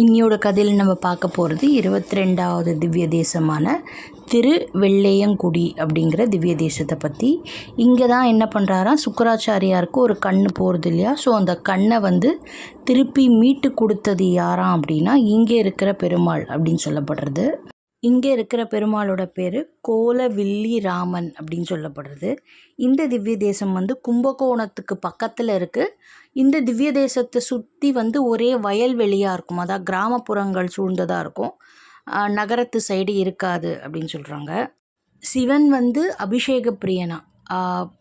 இன்னியோட கதையில் நம்ம பார்க்க போகிறது 22வது திவ்ய தேசமான திருவெள்ளையங்குடி அப்படிங்கிற திவ்ய தேசத்தை பற்றி. இங்கே தான் என்ன பண்ணுறாராம், சுக்கராச்சாரியாருக்கு ஒரு கண் போகிறது இல்லையா, ஸோ அந்த கண்ணை திருப்பி மீட்டு கொடுத்தது யாராம் அப்படின்னா இங்கே இருக்கிற பெருமாள் அப்படின்னு சொல்லப்படுறது. இங்கே இருக்கிற பெருமாளோட பேர் கோலவில்லி ராமன் அப்படின்னு சொல்லப்படுறது. இந்த திவ்ய தேசம் கும்பகோணத்துக்கு பக்கத்தில் இருக்குது. இந்த திவ்ய தேசத்தை சுற்றி ஒரே வயல்வெளியாக இருக்கும், அதாவது கிராமப்புறங்கள் சூழ்ந்ததாக இருக்கும், நகரத்து சைடு இருக்காது அப்படின்னு சொல்கிறாங்க. சிவன் அபிஷேக பிரியனா,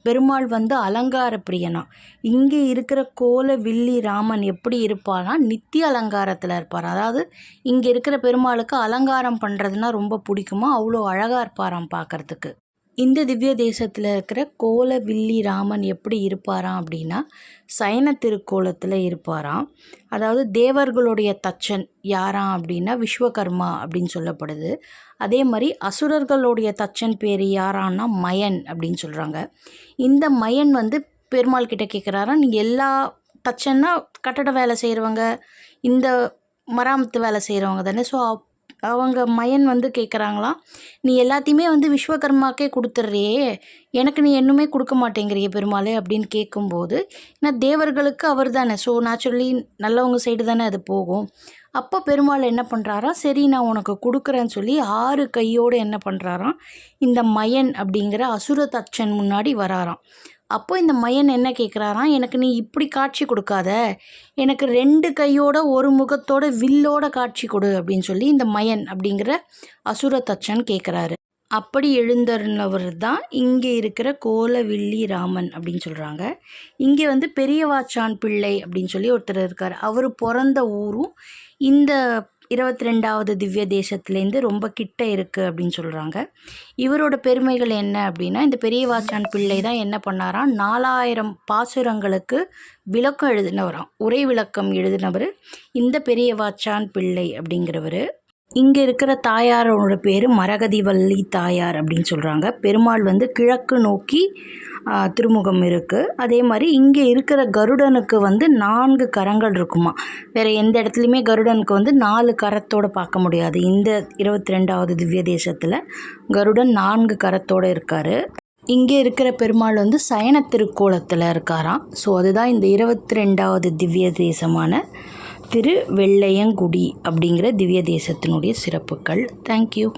பெருமாள் அலங்கார பிரியனா. இங்கே இருக்கிற கோலவில்லி ராமன் எப்படி இருப்பார்னா நித்திய அலங்காரத்தில் இருப்பார். அதாவது இங்கே இருக்கிற பெருமாளுக்கு அலங்காரம் பண்ணுறதுனா ரொம்ப பிடிக்குமா, அவ்வளோ அழகாக இருப்பாராம் பார்க்குறதுக்கு. இந்த திவ்ய தேசத்தில் இருக்கிற கோலவில்லி ராமன் எப்படி இருப்பாராம் அப்படின்னா சயன திருக்கோலத்தில் இருப்பாராம். அதாவது தேவர்களுடைய தச்சன் யாராம் அப்படின்னா விஸ்வகர்மா அப்படின்னு சொல்லப்படுது. அதே மாதிரி அசுரர்களுடைய தச்சன் பேர் யாரான்னா மயன் அப்படின்னு சொல்கிறாங்க. இந்த மயன் பெருமாள் கிட்ட கேட்குறாரா, நீங்கள் எல்லா தச்சன்னா கட்டட வேலை செய்கிறவங்க, இந்த மராமத்து வேலை செய்கிறவங்க தானே, ஸோ அவங்க மயன் கேட்குறாங்களாம், நீ எல்லாத்தையுமே விஸ்வகர்மாக்கே கொடுத்துட்றியே, எனக்கு நீ இன்னுமே கொடுக்க மாட்டேங்கிறிய பெருமாளே அப்படின்னு கேட்கும்போது, ஏன்னா தேவர்களுக்கு அவர் தானே, ஸோ நேச்சுரலி நல்லவங்க சைடு தானே அது போகும். அப்போ பெருமாள் என்ன பண்ணுறாராம், சரி நான் உனக்கு கொடுக்குறேன்னு சொல்லி 6 கையோடு என்ன பண்ணுறாராம், இந்த மயன் அப்படிங்கிற அசுர தச்சன் முன்னாடி வராராம். அப்போ இந்த மயன் என்ன கேட்குறாராம், எனக்கு நீ இப்படி காட்சி கொடுக்காத, எனக்கு 2 கையோட ஒரு முகத்தோட வில்லோட காட்சி கொடு அப்படின்னு சொல்லி இந்த மயன் அப்படிங்கிற அசுர தச்சன் கேட்குறாரு. அப்படி எழுந்தருளவர் தான் இங்கே இருக்கிற கோலவில்லி ராமன் அப்படின்னு சொல்கிறாங்க. இங்கே பெரியவாச்சான் பிள்ளை அப்படின்னு சொல்லி ஒருத்தர் இருக்கார். அவர் பிறந்த ஊரும் இந்த 22வது திவ்ய தேசத்துலேருந்து ரொம்ப கிட்ட இருக்குது அப்படின்னு சொல்கிறாங்க. இவரோட பெருமைகள் என்ன அப்படின்னா, இந்த பெரியவாச்சான் பிள்ளை தான் என்ன பண்ணாராம், 4000 பாசுரங்களுக்கு விளக்கம் எழுதினவராம், உரை விளக்கம் எழுதினவர் இந்த பெரியவாச்சான் பிள்ளை அப்படிங்கிறவர். இங்கே இருக்கிற தாயாரோட பேர் மரகதிவல்லி தாயார் அப்படின்னு சொல்கிறாங்க. பெருமாள் கிழக்கு நோக்கி திருமுகம் இருக்குது. அதே மாதிரி இங்கே இருக்கிற கருடனுக்கு 4 கரங்கள் இருக்குமா. வேறு எந்த இடத்துலையுமே கருடனுக்கு 4 கரத்தோடு பார்க்க முடியாது. இந்த 22வது திவ்ய தேசத்தில் கருடன் 4 கரத்தோடு இருக்கார். இங்கே இருக்கிற பெருமாள் சயன திருக்கோலத்தில் இருக்காராம். ஸோ அதுதான் இந்த 22வது திவ்ய தேசமான திருவெள்ளையங்குடி அப்படிங்கிற திவ்ய தேசத்தினுடைய சிறப்புகள். தேங்க்யூ.